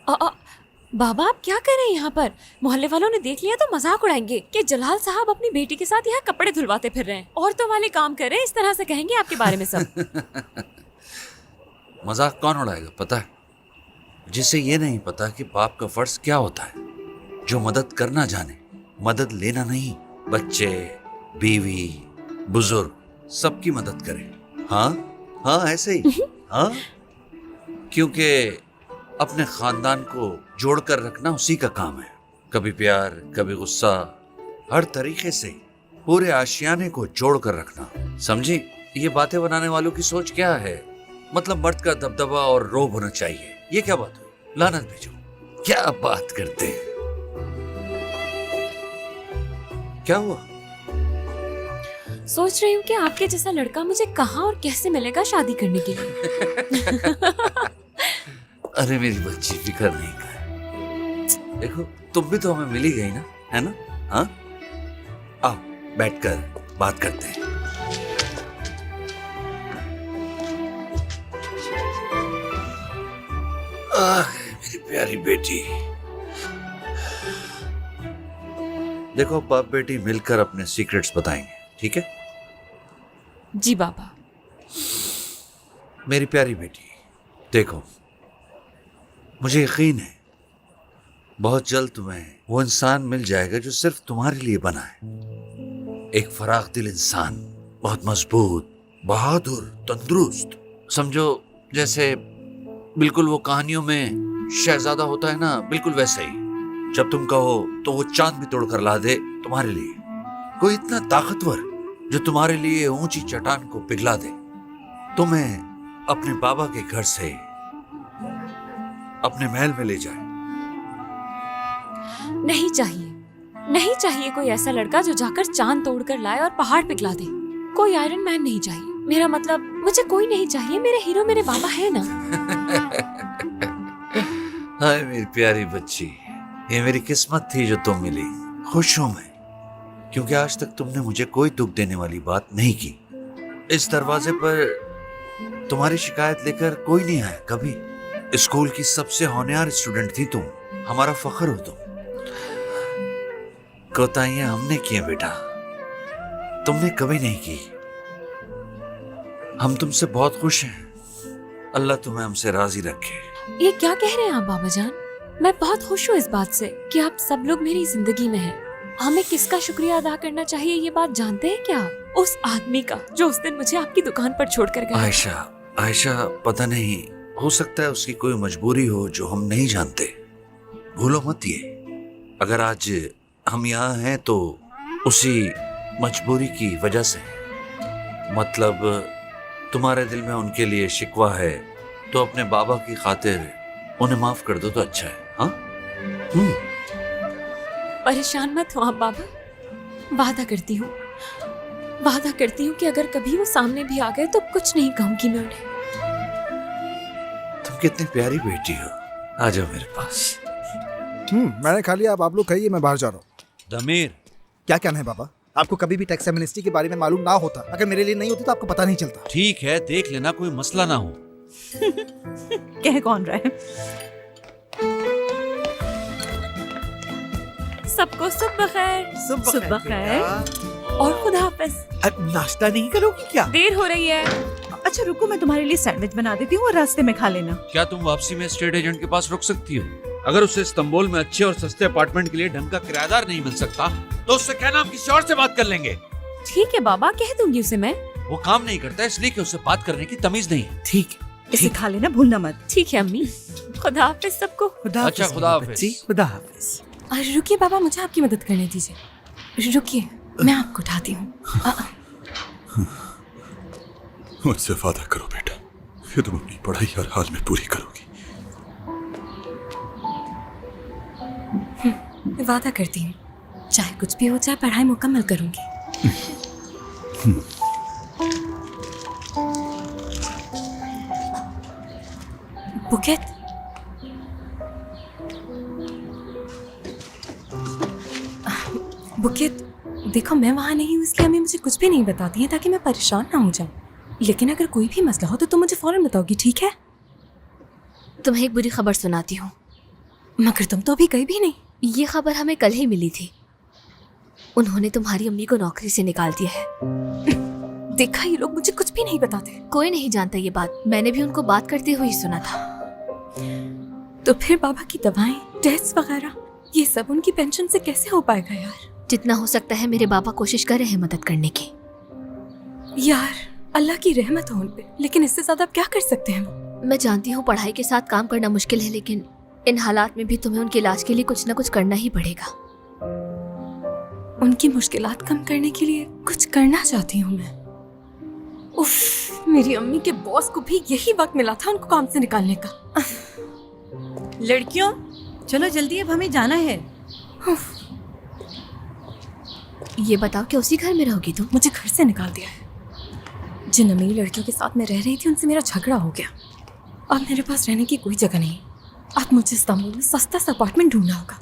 बाबा आप क्या कर रहे हैं यहाँ पर? मोहल्ले वालों ने देख लिया तो मजाक उड़ाएंगे कि जलाल साहब अपनी बेटी के साथ यहाँ कपड़े धुलवाते फिर रहे हैं। औरतों वाले काम कर रहे हैं, इस तरह से कहेंगे आपके बारे में सब। मजाक कौन उड़ाएगा पता है? जिसे ये नहीं पता कि बाप का फर्ज क्या होता है, जो मदद करना जाने, मदद लेना नहीं। बच्चे, बीवी, बुजुर्ग सबकी मदद करे। हाँ हाँ ऐसे ही। हाँ, क्योंकि अपने खानदान को जोड़कर रखना उसी का काम है। कभी प्यार, कभी गुस्सा, हर तरीके से पूरे आशियाने को जोड़कर रखना। समझी? ये बातें बनाने वालों की सोच क्या है? मतलब मर्द का दबदबा और रोब होना चाहिए। ये क्या बात हुई? लानत भेजो। क्या बात करते हैं? क्या हुआ? सोच रही हूँ कि आपके जैसा लड़का मुझे कहाँ और कैसे मिलेगा शादी करने के लिए। अरे मेरी बच्ची, फिक्र नहीं कर। देखो तुम भी तो हमें मिल ही गई ना, है ना? हाँ, आओ बैठकर बात करते हैं। मेरी प्यारी बेटी, देखो बाप बेटी मिलकर अपने सीक्रेट्स बताएंगे, ठीक है? जी बाबा। मेरी प्यारी बेटी, देखो मुझे यकीन है बहुत जल्द तुम्हें वो इंसान मिल जाएगा जो सिर्फ तुम्हारे लिए बना है। एक फराख दिल इंसान, बहुत मजबूत, बहादुर, तंदुरुस्त। समझो जैसे बिल्कुल वो कहानियों में शहजादा होता है ना, बिल्कुल वैसे ही। जब तुम कहो तो वो चांद भी तोड़कर ला दे तुम्हारे लिए। कोई इतना ताकतवर जो तुम्हारे लिए ऊंची चट्टान को पिघला दे। तुम्हें अपने बाबा के घर से अपने महल में ले जाए। नहीं चाहिए, नहीं चाहिए कोई ऐसा लड़का जो जाकर चांद तोड़कर लाए और पहाड़ पिघला दे। कोई आयरन मैन नहीं चाहिए। मेरा मतलब मुझे कोई नहीं चाहिए। मेरे हीरो मेरे बाबा है ना। हाय मेरी प्यारी बच्ची, ये मेरी किस्मत थी जो तुम मिली। खुश हूं मैं, क्योंकि आज तक तुमने मुझे कोई दुख देने वाली बात नहीं की। इस दरवाजे पर तुम्हारी शिकायत लेकर कोई नहीं आया कभी। स्कूल की सबसे होनहार स्टूडेंट थी तुम, हमारा फख्र हो तुम। कोताहियां हमने की हैं बेटा, तुमने कभी नहीं की। हम तुमसे बहुत खुश हैं। अल्लाह तुम्हें हमसे राजी रखे। ये क्या कह रहे हैं आप बाबा जान? मैं बहुत खुश हूँ इस बात से कि आप सब लोग मेरी जिंदगी में हैं। हमें किसका शुक्रिया अदा करना चाहिए ये बात जानते हैं क्या? उस आदमी का जो उस दिन मुझे आपकी दुकान पर छोड़कर गया। आयशा, पता नहीं, हो सकता है उसकी कोई मजबूरी हो जो हम नहीं जानते। भूलो मत ये, अगर आज हम यहाँ हैं तो उसी मजबूरी की वजह से। मतलब तुम्हारे दिल में उनके लिए शिकवा है तो अपने बाबा की खातिर उन्हें माफ कर दो तो अच्छा है। हाँ? परेशान मत हो आप बाबा। वादा करती हूँ कि अगर कभी वो सामने भी आ गए तो कुछ नहीं कहूंगी मैं उन्हें। तुम कितनी प्यारी बेटी हो। आ जाओ मेरे पास। मैंने खा लिया, अब आप लोग खाइए, मैं बाहर जा रहा हूँ। दमीर, क्या कहना है बाबा? आपको कभी भी टैक्स एमनेस्टी के बारे में मालूम ना होता, अगर मेरे लिए नहीं होती तो आपको पता नहीं चलता। ठीक है, देख लेना, कोई मसला ना हो। कह कौन रहा है? सबको सुबह खैर। सुबह खैर। और खुदा हाफिज। नाश्ता नहीं करोगी क्या? देर हो रही है। अच्छा रुको, मैं तुम्हारे लिए सैंडविच बना देती हूँ और रास्ते में खा लेना। क्या तुम वापसी में स्टेट एजेंट के पास रुक सकती हो? अगर उसे इस्तांबुल में अच्छे और सस्ते अपार्टमेंट के लिए ढंग का किराएदार नहीं मिल सकता तो उससे कहना हम किसी और से बात कर लेंगे। ठीक है बाबा, कह दूंगी उसे मैं। वो काम नहीं करता इसलिए कि उसे बात करने की तमीज नहीं है। ठीक इसे खा लेना, भूलना मत। ठीक है अम्मी। खुदा हाफिज सबको। अच्छा, खुदा हाफिज। खुदा हाफिज। अरे रुकिए बाबा, मुझे आपकी मदद करने दीजिए। रुकिए, मैं आपको उठाती हूँ। मुझसे वादा करो बेटा कि तुम अपनी पढ़ाई हर हाल में पूरी करोगी। वादा करती हूँ, चाहे कुछ भी हो जाए पढ़ाई मुकम्मल करूंगी। बुकेत, बुकेत, देखो मैं वहाँ नहीं हूँ इसलिए अम्मी मुझे कुछ भी नहीं बताती है ताकि मैं परेशान ना हो जाऊँ। लेकिन अगर कोई भी मसला हो तो तुम मुझे फौरन बताओगी, ठीक है? तुम्हें एक बुरी खबर सुनाती हूँ। मगर तुम तो अभी गई भी नहीं। ये खबर हमें कल ही मिली थी। उन्होंने तुम्हारी अम्मी को नौकरी से निकाल दिया है। देखा, ये लोग मुझे कुछ भी नहीं बताते। कोई नहीं जानता ये बात, मैंने भी उनको बात करते हुए ही सुना था। तो फिर बाबा की दवाएं, टेस्ट वगैरह, ये सब उनकी पेंशन से कैसे हो पाएगा यार? जितना हो सकता है मेरे बाबा कोशिश कर रहे हैं मदद करने की। यार अल्लाह की रहमत हो उन पे, लेकिन इससे ज्यादा अब क्या कर सकते हैं वो? मैं जानती हूँ पढ़ाई के साथ काम करना मुश्किल है, लेकिन इन हालात में भी तुम्हें उनके इलाज के लिए कुछ न कुछ करना ही पड़ेगा। उनकी मुश्किलात कम करने के लिए कुछ करना चाहती हूँ मैं। उफ, मेरी अम्मी के बॉस को भी यही वक्त मिला था उनको काम से निकालने का। लड़कियों चलो जल्दी, अब हमें जाना है। ये बताओ कि उसी घर में रहोगी तुम? मुझे घर से निकाल दिया है। जिन अमीर लड़कियों के साथ मैं रह रही थी उनसे मेरा झगड़ा हो गया। अब मेरे पास रहने की कोई जगह नहीं। अब मुझे इस्तांबुल में सस्ता सा अपार्टमेंट ढूंढना होगा।